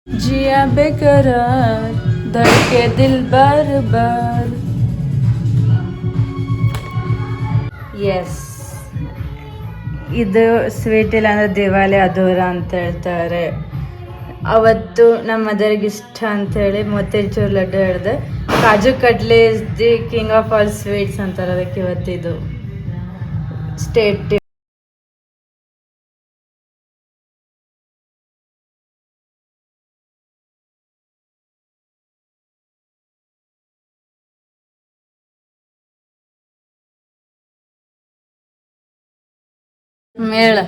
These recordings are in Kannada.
जिया बेकरार धड़के दिल बार बार. ಎಸ್, ಇದು ಸ್ವೀಟ್ ಇಲ್ಲ ಅಂದರೆ ದಿವಾಲಿ ಅಧೂರ ಅಂತ ಹೇಳ್ತಾರೆ. ಅವತ್ತು ನಮ್ಮ ಮದರಿಗೆ ಇಷ್ಟ ಅಂಥೇಳಿ ಮೋತಿಚೂರ್ ಲಡ್ಡು ಹೇಳಿದೆ. ಕಾಜು ಕಡ್ಲಿ is the king of all sweets ಅಂತಾರೆ. ಅದಕ್ಕೆ ಇವತ್ತಿದು ಸ್ಟೇಟ್ ಮೇಳ.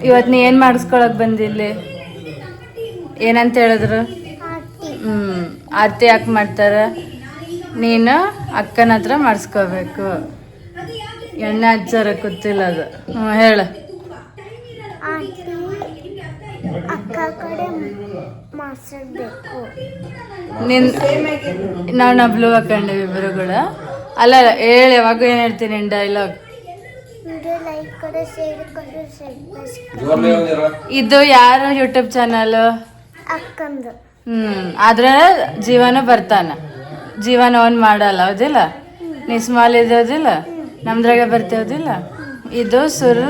ಇವತ್ತು ನೀ ಏನು ಮಾಡಿಸ್ಕೊಳಕ್ ಬಂದಿಲ್ಲಿ? ಏನಂತ ಹೇಳಿದ್ರು? ಆರತಿ ಯಾಕೆ ಮಾಡ್ತಾರ? ನೀನು ಅಕ್ಕನ ಹತ್ರ ಮಾಡಿಸ್ಕೋಬೇಕು. ಎಣ್ಣೆ ಹಚ್ಚಾರ ಗೊತ್ತಿಲ್ಲ ಅದು. ಹೇಳ. ನಾವು ನಬ್ಲು ಹಾಕೊಂಡೇವಿ ಇಬ್ಬರು ಕೂಡ. ಅಲ್ಲ ಹೇಳಿ, ಯಾವಾಗ ಏನು ಹೇಳ್ತೀನಿ ಡೈಲಾಗ್. ಇದು ಯಾರು ಯೂಟ್ಯೂಬ್ ಚಾನಲ್? ಆದ್ರೆ ಜೀವನ ಬರ್ತಾನ. ಜೀವನ ಅವನ್ ಮಾಡಲ್ಲ, ಹೌದಿಲ್ಲ? ನೀ ಸ್ಮಾಲ್ ಇರೋದಿಲ್ಲ, ನಮ್ದ್ರಾಗೆ ಬರ್ತೀವದಿಲ್ಲ. ಇದು ಸುರ್,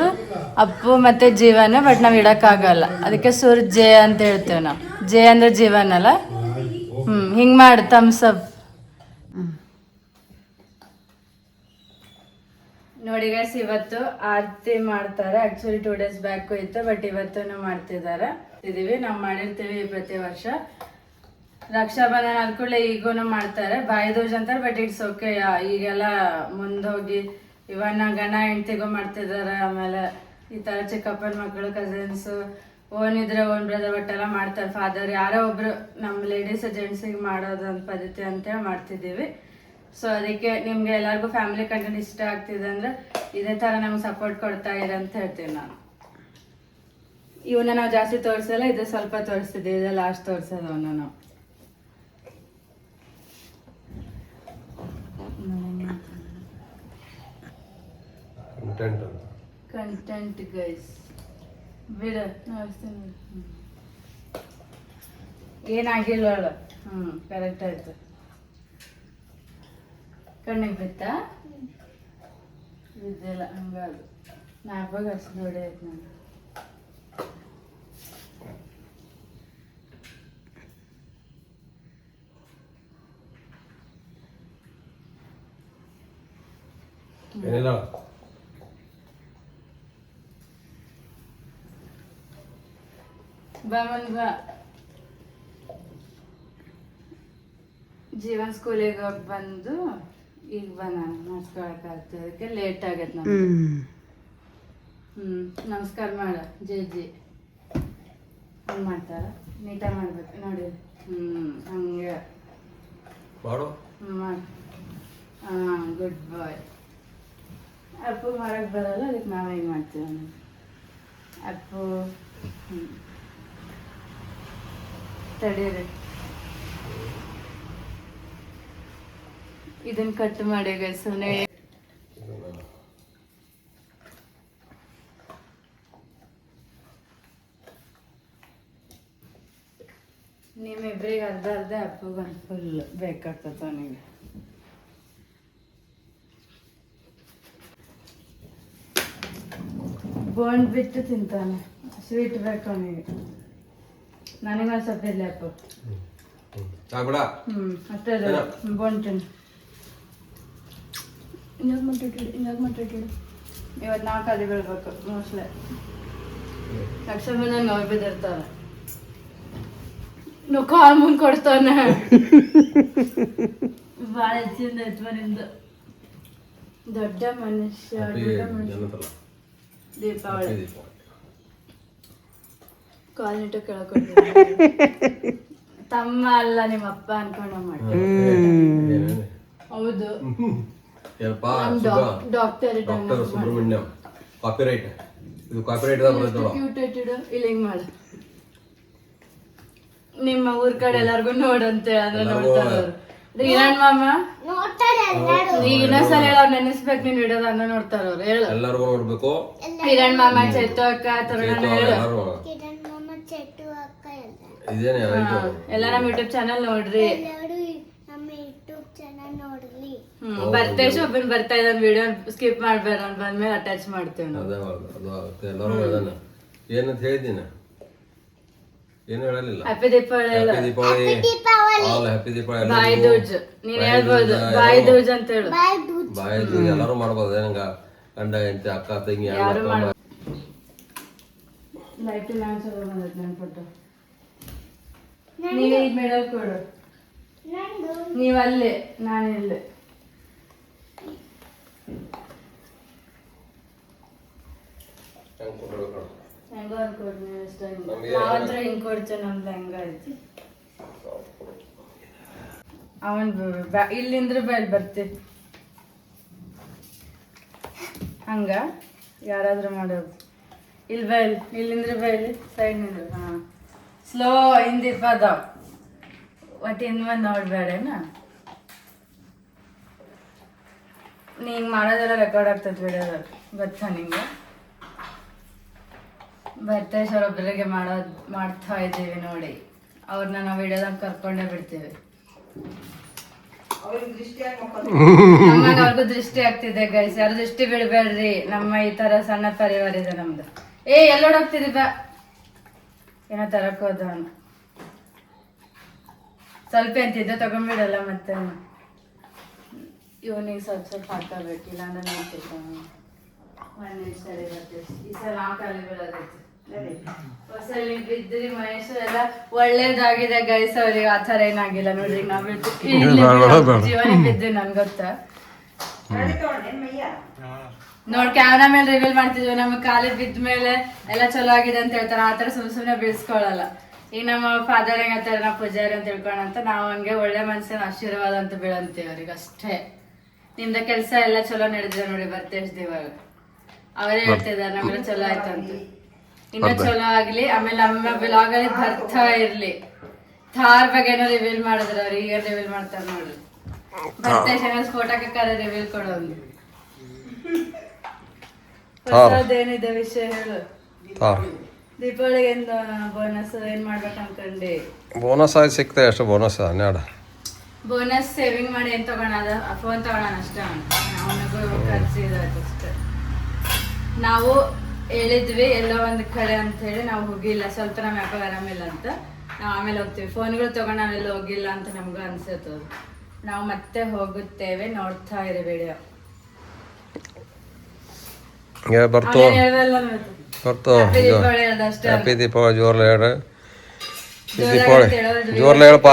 ಅಪ್ಪು ಮತ್ತೆ ಜೀವನ. ಬಟ್ ನಾವ್ ಇಡಕ್ಕಾಗಲ್ಲ, ಅದಕ್ಕೆ ಸುರ್ ಜೆ ಅಂತ ಹೇಳ್ತೇವೆ ನಾವು. ಜೆ ಅಂದ್ರೆ ಜೀವನ ಅಲ್ಲ. ಹಿಂಗ್ ಮಾಡು, ಥಮ್ಸ್ ಅಪ್. ನೋಡಿ ಗೈಸ್, ಇವತ್ತು ಆರತಿ ಮಾಡ್ತಾರೆ. ಆಕ್ಚುಲಿ 2 days ಬ್ಯಾಕ್ ಇತ್ತು, ಬಟ್ ಇವತ್ತು ಮಾಡ್ತಿದ್ದಾರೆ. ಇದೀವಿ ನಾವು ಮಾಡಿರ್ತೀವಿ ಪ್ರತಿ ವರ್ಷ. ರಕ್ಷಾಬಂಧನ ಆದ್ಕೂಡ್ಲೆ ಈಗೂನು ಮಾಡ್ತಾರೆ. ಬಾಯಿದೋಜ್ ಅಂತಾರೆ, ಬಟ್ ಇಟ್ಸ್ ಓಕೆ. ಈಗೆಲ್ಲ ಮುಂದೋಗಿ ಇವನ್ನ ಗಂಡ ಹೆಂಡ್ತಿಗೂ ಮಾಡ್ತಿದ್ದಾರೆ. ಆಮೇಲೆ ಈ ತರ ಚಿಕ್ಕಪ್ಪನ ಮಕ್ಕಳು, ಕಸಿನ್ಸ್, ಓನ್ ಇದ್ರೆ ಓನ್ ಬ್ರದರ್ ಒಟ್ಟೆಲ್ಲ ಮಾಡ್ತಾರೆ. ಫಾದರ್ ಯಾರೋ ಒಬ್ರು ನಮ್ಮ ಲೇಡೀಸ್ ಜೆಂಟ್ಸಿಗೆ ಮಾಡೋದಂತ ಪದ್ಧತಿ ಅಂತೇಳಿ ಮಾಡ್ತಿದ್ದೀವಿ. ಸೊ ಅದಕ್ಕೆ ನಿಮ್ಗೆ ಎಲ್ಲರಿಗೂ ಫ್ಯಾಮಿಲಿ ಕಂಟೆಂಟ್ ಇಷ್ಟ ಆಗ್ತಿದೆ ಅಂದ್ರೆ ಇದೇ ತರ ನಮ್ಗೆ ಸಪೋರ್ಟ್ ಕೊಡ್ತಾ ಇರ ಅಂತ ಹೇಳ್ತೀನಿ ನಾನು. ಇವನ್ನ ನಾವು ಜಾಸ್ತಿ ತೋರಿಸಲ್ಲ, ಇದು ಸ್ವಲ್ಪ ತೋರಿಸ್ತಿದ್ದೀವಿ. ಇದು ಲಾಸ್ಟ್ ತೋರಿಸೋದು ಅವನ್ನ ನಾವು. ಕಂಟೆಂಟ್ ಗೈಸ್ ಬಿಡ ನೋಡ್ತೀನಿ. ಏನಾಗಿಲ್ವಳ? ಕರೆಕ್ಟ್ ಆಯ್ತು. ಕಣ್ಣಿಗೆ ಬಿತ್ತಾ? ಬಿದ್ದಿಲ್ಲ. ಹಂಗಾಗ ನಾಲ್ಕಾಗ ಅಷ್ಟು ದೊಡ್ಡ ಆಯ್ತು. ನಾನು ಬಾ. ಜೀವನ್ ಸ್ಕೂಲಿಗೆ ಹೋಗಿ ಬಂದು ಈಗ ನಾನು ಮಾಡ್ಸ್ಕೊಳಕ್ಕಾಗ್ತದೆ. ಅದಕ್ಕೆ ಲೇಟ್ ಆಗತ್ತೆ ನಮ್ಗೆ. ನಮಸ್ಕಾರ ಮಾಡ ಜೇಜಿ. ಹಂಗೆ ಮಾಡ್ತಾರ, ನೀಟಾಗಿ ಮಾಡ್ಬೇಕು ನೋಡಿ. ಹಂಗೆ ಮಾಡು. ಗುಡ್ ಬಾಯ್. ಅಪ್ಪು ಮಾಡಕ್ ಬರಲ್ಲ, ಅದಕ್ಕೆ ನಾವು ಹೆಂಗೆ ಮಾಡ್ತೀವಿ. ಅಪ್ಪು ತಡೀರಿ. ಇದನ್ನ ಕಟ್ ಮಾಡಿ ಸುಮ್ಮನೆ. ನಿಮ್ಮಿಬ್ರಿಗೆ ಅರ್ಧ ಅರ್ಧ, ಅಪ್ಪಗೆ ಒಂದು ಫುಲ್ ಬೇಕಾಗ್ತದೆ ಅವನಿಗೆ. ಬೋಂಡ್ ಬಿಟ್ಟು ತಿಂತಾನೆ, ಸ್ವೀಟ್ ಬೇಕು ಅವನಿಗೆ. ನನಗೊಂದು ಸ್ವಲ್ಪ ಇಲ್ಲ ಅಪ್ಪ. ಅಷ್ಟೇ ಬೋಂಡ್ ತಿನ್ನು. ಇನ್ನಾಗ ಮಾತಾಡಿಡು. ಇವತ್ತು ನಾವು ಕಲಿ ಬೀಳ್ಬೇಕು ಮೋಸ್ಟ್ಲಿ. ರಕ್ಷಾಬಂಧನ ಅವ್ರು ಬಿದ್ದಿರ್ತಾರೆ. ನಾವು ಕಾಲ್ ಮುಂದೆ ಕೊಡ್ತಾನೆ. ಭಾಳ ಹೆಚ್ಚಿಂದ ಯಜಮಾನಿಂದ ದೊಡ್ಡ ಮನುಷ್ಯ. ದೀಪಾವಳಿ ಕಾಲ್ ನೀಟ ಕೇಳ್ಕೊಂಡು ತಮ್ಮ ಅಲ್ಲ ನಿಮ್ಮ ಅಪ್ಪ ಅನ್ಕೊಂಡು ಮಾಡ್ತೀವಿ. ಹೌದು. ಡಾಕ್ಟರ್ ಸುಬ್ರಹ್ಮಣ್ಯಂ. ಕಾಪಿರೈಟ್ ಇದು ಕಾಪಿರೈಟ್ ಇಲ್ಲ. ಹಿಂಗ್ ಮಾಡ. ನಿಮ್ಮ ಊರ್ ಕಡೆ ಎಲ್ಲಾರ್ಗು ನೋಡಂತೆ ಅಂದ್ರೆ ನೋಡ್ತಾರ. ಹಿರಣ್ ಮಾಮ ಈಗ ಇನ್ನೊಂದ್ಸಲ ಹೇಳ, ಅವ್ರು ನೆನೆಸ್ಬೇಕು. ನೀನ್ ವಿಡಿಯೋದ ಅನ್ನ ನೋಡ್ತಾರ ಅವ್ರು. ಹೇಳ, ಎಲ್ಲಾರ್ಗು ನೋಡ್ಬೇಕು. ಹಿರಣ್ ಮಾಮ, ಚೈತು ಅಕ್ಕ, ತರುಣ ಹೇಳು. ಇದೇನೆ ಇದು ಎಲ್ಲ ನಮ್ಮ ಯೂಟ್ಯೂಬ್ ಚಾನಲ್ ನೋಡ್ರಿ. ಎಲ್ಲರೂ ನಮ್ಮ ಯೂಟ್ಯೂಬ್ ಚಾನಲ್ ನೋಡ್ಲಿ. ಬರ್ತಾ ಶೋಭನ್ ಬರ್ತಾ ಇದ್ದಾನ ವಿಡಿಯೋ ಸ್ಕಿಪ್ ಮಾಡ್ಬೇಡ ಅಂತ ಬಂದ್ಮೇಲೆ ಅಟ್ಯಾಚ್ ಮಾಡ್ತೇವೆ ನಾವು. ಅದು ಎಲ್ಲರೂ ಅದಾನ. ಏನಂತ ಹೇಳಿದ್ದೀನಿ ಏನು ಹೇಳಲಿಲ್ಲ. Happy Deepavali. Happy Deepavali. Deepavali. All happy Deepavali. Bhai Dooj ನೀನ್ ಹೇಳ್ಬೋದು. ಬಾಯ್ ದೂಜ್ ಅಂತ ಹೇಳು. ಬಾಯ್ ದೂಜ್. ಬಾಯ್ ಎಲ್ಲರೂ ಮಾಡ್ಬೋದು. ಏನಂಗ ಗಂಡ ಹೆಂಡತಿ ಅಕ್ಕ ತಂಗಿ ಯಾರು ಮಾಡ ಲೈಟ್ ನಾನು ಚಲೋ ಬಂದೈತೆ ನನ್ನ ಫೋಟೋ. ನೀವೇ ಈಗ ಮೇಡಲ್ ಕೊಡು. ನಂದು ನೀವಲ್ಲೇ ನಾನಿಲ್ಲೇ. ಹೆಂಗೋ ಅನ್ಕೊಡ್ ನೀವು ಇಷ್ಟ. ನಾವಂತ್ರ ಹಿಂಗ್ ಕೊಡ್ತೇವೆ. ನಮ್ದು ಹೆಂಗ ಐತಿ ಅವನ್ ಇಲ್ಲಿಂದ್ರ ಬೇಲ್ ಬರ್ತಿ ಹಂಗ ಯಾರಾದ್ರೂ ಮಾಡೋದು. ಇಲ್ಲಿ ಬೇಲ್ ಇಲ್ಲಿಂದ್ರ ಬೇಲ್ ಸೈಡ್ ನಿಂದ್ರ. ಹಾ ಸ್ಲೋ ಹಿಂದಿಪ್ಪ ಅದಾವ ಒಟ್ಟು ಹಿಂದ್ ನೋಡ್ಬೇಡೇನ. ನೀ ಹಿಂಗೆ ಮಾಡೋದೆಲ್ಲ ರೆಕಾರ್ಡ್ ಆಗ್ತದೆ ವಿಡಿಯೋದಲ್ಲಿ ಗೊತ್ತಾ ನಿಂಗೆ. ಬರ್ತೇಶ್ವರ ಒಬ್ಬರಿಗೆ ಮಾಡ್ತಾ ಇದ್ದೀವಿ ನೋಡಿ. ಅವ್ರನ್ನ ನಾವು ವಿಡಿಯೋದಾಗ ಕರ್ಕೊಂಡೇ ಬಿಡ್ತೀವಿ. ನಮ್ಮಾಗ ಅವ್ರಿಗೂ ದೃಷ್ಟಿ ಆಗ್ತಿದೆ ಗೈಸ್. ಯಾರು ದೃಷ್ಟಿ ಬಿಡ್ಬೇಡ್ರಿ. ನಮ್ಮ ಈ ತರ ಸಣ್ಣ ಪರಿವಾರ ಇದೆ ನಮ್ದು. ಎಲ್ಲೋಡೋಗ್ತಿದ್ರಿ ಬಾ ಏನೋ ತರಕ್ ಹೋದ ಸ್ವಲ್ಪ ಅಂತಿದ್ದೆ ತಗೊಂಡ್ಬಿಡಲ್ಲ. ಮತ್ತೆ ಇವನಿಗೆ ಸ್ವಲ್ಪ ಸ್ವಲ್ಪ ಹಾಕಬೇಕಿಲ್ಲ ಅಂದ್ರೆ ನೋಡ್ತಿರ್ತಾನೆ. ಸರಿ ಬರ್ತೇವೆ ಈ ಸಲ ನಾವು ಖಾಲಿ ಬೀಳೋದೈತಿ. ಹೊಸಲ್ಲಿ ಬಿದ್ರಿ ಮಹೇಶ್ ಎಲ್ಲ ಒಳ್ಳೇದಾಗಿದೆ ಗೈಸ್. ಅವ್ರಿಗೆ ಆ ಥರ ಏನಾಗಿಲ್ಲ ನೋಡ್ರಿ. ನಾವ್ ಜೀವನ ಬಿದ್ದಿ ನನ್ ಗೊತ್ತಾ. ನೋಡ್ ಕ್ಯಾಮ್ರಾ ಮೇಲೆ ರಿವೀಲ್ ಮಾಡ್ತಿದ್ವಿ. ನಮ್ಗೆ ಕಾಲಿ ಬಿದ್ದ ಮೇಲೆ ಎಲ್ಲ ಚಲೋ ಆಗಿದೆ ಅಂತ ಹೇಳ್ತಾರೆ. ಆತರ ಸುಮ್ನೆ ಬೀಳ್ಸ್ಕೊಳಲ್ಲ. ಈಗ ನಮ್ಮ ಫಾದರ್ ಹೆಂಗಂತಾರೆ ನಾವು ಪೂಜಾರಿ ಅಂತ ತಿಳ್ಕೊಂಡಂತ ನಾವು ಹಂಗೆ ಒಳ್ಳೆ ಮನ್ಸಿನ ಆಶೀರ್ವಾದ ಅಂತ ಬೀಳಂತೀವಿ ಅವ್ರಿಗೆ ಅಷ್ಟೇ. ನಿಮ್ದ ಕೆಲ್ಸ ಎಲ್ಲ ಚಲೋ ನಡೆದಿದೆ ನೋಡಿ ಬರ್ತೇವೆ. ಅವರೇ ಹೇಳ್ತಿದಾರೆ ನಮ್ಗೆ ಚಲೋ ಆಯ್ತು ಅಂತ. ಇನ್ನ ಚಲೋ ಆಗ್ಲಿ. ಆಮೇಲೆ ನಮ್ಮ ಬ್ಲಾಗ್ ಅಲ್ಲಿ ಬರ್ತಾ ಇರ್ಲಿ. ಥಾರ್ ಬಗ್ಗೆನೂ ರಿವೀಲ್ ಮಾಡಿದ್ರು ಅವ್ರು. ಈಗ ರಿವೀಲ್ ಮಾಡ್ತಾರೆ ನೋಡ್ರಿ. ಬರ್ತೇಶ್ ಫೋಟೋಕ್ಕೆ ಕರೆ ರಿವೀಲ್ ಕೊಡೋದು. ಹೊಸದೇನಿದೆ ವಿಷಯ ಹೇಳು. ದೀಪಾವಳಿಗೆ ಏನ್ ಬೋನಸ್ ಏನ್ ಮಾಡ್ಬೇಕು ಅನ್ಕೊಂಡಿ? ಬೋನಸ್ ಆಗಿ ಸಿಕ್ತೆ ಎಷ್ಟು ಬೋನಸ್ 12. ಬೋನಸ್ ಸೇವಿಂಗ್ ಮಾಡಿ ಏನ್ ತಗೋಣ ಫೋನ್ ತಗೋಣ ಅಷ್ಟ. ಅವನಿಗೂ ಖರ್ಚಿದಾಯ್ತು ಅಷ್ಟೇ. ನಾವು ಹೇಳಿದ್ವಿ ಎಲ್ಲೋ ಒಂದ್ ಕಡೆ ಅಂತ ಹೇಳಿ ನಾವು ಹೋಗಿಲ್ಲ. ಸ್ವಲ್ಪ ನಮ್ ಯಾಕೋ ಆರಾಮಿಲ್ಲ ಅಂತ ನಾವು ಆಮೇಲೆ ಹೋಗ್ತೀವಿ. ಫೋನ್ಗಳು ತಗೊಂಡು ನಾವೆಲ್ಲ ಹೋಗಿಲ್ಲ ಅಂತ ನಮ್ಗೂ ಅನ್ಸತ್ತದು. ನಾವು ಮತ್ತೆ ಹೋಗುತ್ತೇವೆ. ನೋಡ್ತಾ ಇರಿ ವಿಡಿಯೋ. ಬರ್ತು ಹ್ಯಾಪಿ ದೀಪಾವಳಿ ಜೋರ್ಲೆ ಹೇಳ. ದೀಪಾವಳಿ ಜೋರ್ಲೆ ಹೇಳಪ್ಪ.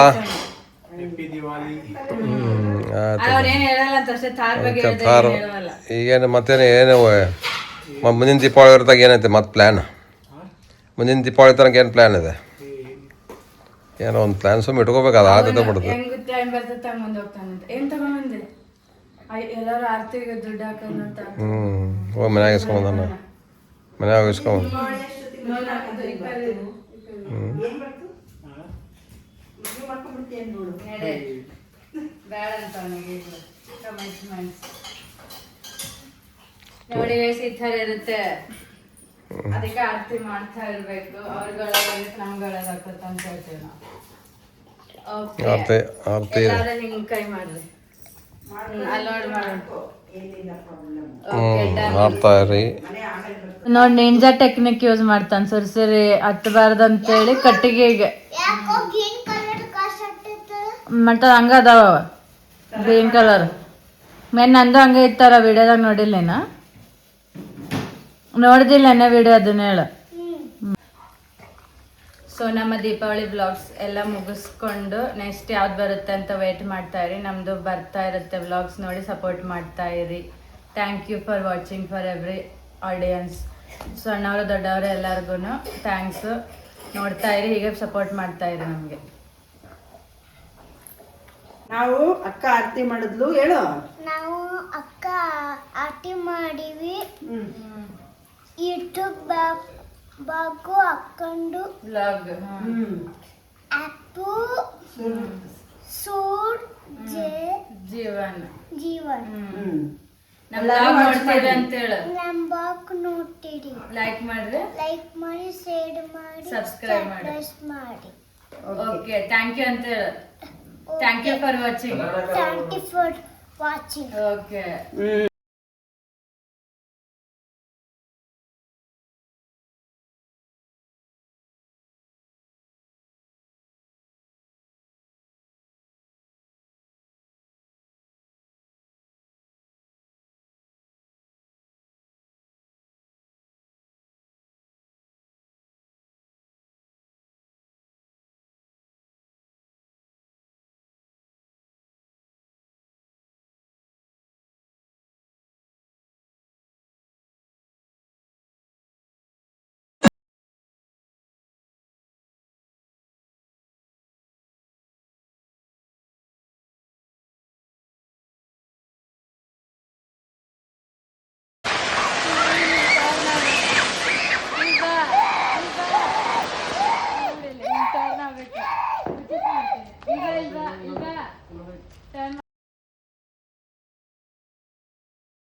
ಈಗೇನು ಮತ್ತೇನು ಏನು ಮುಂದಿನ ದೀಪಾವಳಿ ಇರ್ತಾಗ ಏನೈತೆ ಮತ್ತೆ ಪ್ಲ್ಯಾನ್? ಮುಂದಿನ ದೀಪಾವಳಿ ತನಕ ಏನು ಪ್ಲ್ಯಾನ್ ಇದೆ? ಏನೋ ಒಂದು ಪ್ಲ್ಯಾನ್ ಸುಮ್ಮನೆ ಇಟ್ಕೋಬೇಕು. ಅದು ಆದತೆ ಬಿಡುತ್ತೆ. ಹೋಗಿ ಮನ್ಯಾಗ ಇಸ್ಕೊಂಬಂದ. ಮನ್ಯಾಗ ಇಸ್ಕೊಂಬಂದ. ನೋಡಿ ಈ ತರ ಇರುತ್ತೆ. ಅದಕ್ಕೆ ಆರತಿ ಮಾಡ್ತಾ ಇರ್ಬೇಕು. ಅವ್ರಗಳ ನಮ್ಗಳಾಗತ್ತ ಅಂತ ಹೇಳ್ತೀವಿ ನಾವು. ಹಿಂಗ್ ಕೈ ಮಾಡ್ರಿ. ನೋಡಿ ನಿಂಜಾ ಟೆಕ್ನಿಕ್ ಯೂಸ್ ಮಾಡ್ತಾನೆ. ಸುರ್ಸುರಿ ಹತ್ತಬಾರ್ದು ಅಂತೇಳಿ ಕಟ್ಟಿಗೆಗೆ ಮತ್ತ ಹಂಗ ಅದಾವ ಗ್ರೀನ್ ಕಲರ್. ಮೇನ್ ನಂದು ಹಂಗ ಇತ್ತಾರ ವಿಡಿಯೋದಾಗ ನೋಡಿಲ್ಲೇನ? ನೋಡಿದಿಲ್ಲೇನ ವಿಡಿಯೋ? ಅದನ್ನ ಹೇಳ. ಸೊ ನಮ್ಮ ದೀಪಾವಳಿ ವ್ಲಾಗ್ಸ್ ಎಲ್ಲ ಮುಗಿಸ್ಕೊಂಡು ನೆಕ್ಸ್ಟ್ ಯಾವ್ದು ಬರುತ್ತೆ ಅಂತ ವೇಟ್ ಮಾಡ್ತಾ ಇರಿ. ನಮ್ಮದು ಬರ್ತಾ ಇರುತ್ತೆ ವ್ಲಾಗ್ಸ್. ನೋಡಿ ಸಪೋರ್ಟ್ ಮಾಡ್ತಾ ಇರಿ. Thank you for watching for every audience. ಸಣ್ಣವರು ದೊಡ್ಡವರು ಎಲ್ಲರಿಗೂ ಥ್ಯಾಂಕ್ಸು. ನೋಡ್ತಾ ಇರಿ, ಹೀಗೆ ಸಪೋರ್ಟ್ ಮಾಡ್ತಾ ಇರಿ ನಮಗೆ. ನಾವು ಅಕ್ಕ ಆರತಿ ಮಾಡಿದ್ಲು ಹೇಳು. ನಾವು ಅಕ್ಕ ಆರತಿ ಮಾಡಿವಿ. ಯೂಟ್ಯೂಬ್ ಬಾಗು ಹಾಕೊಂಡು ವ್ಲಾಗ್ ಅಪ್ಪು ಸೂರ್ ಜೀವನ್ ನಮ್ಮ ವ್ಲಾಗ್ ನೋಡ್ತೀರಿ ಅಂತ ಹೇಳು. ನಮ್ಮ ಬಾಗ್ ನೋಡ್ತೀರಿ. ಲೈಕ್ ಮಾಡ್ರಿ, ಲೈಕ್ ಮಾಡಿ, ಶೇರ್ ಮಾಡಿ, ಸಬ್ಸ್ಕ್ರೈಬ್ ಮಾಡಿ. ಮಾಡಿ. ಓಕೆ ಥ್ಯಾಂಕ್ ಯು ಅಂತ ಹೇಳು. Thank you for watching. Thank you for watching. Okay hmm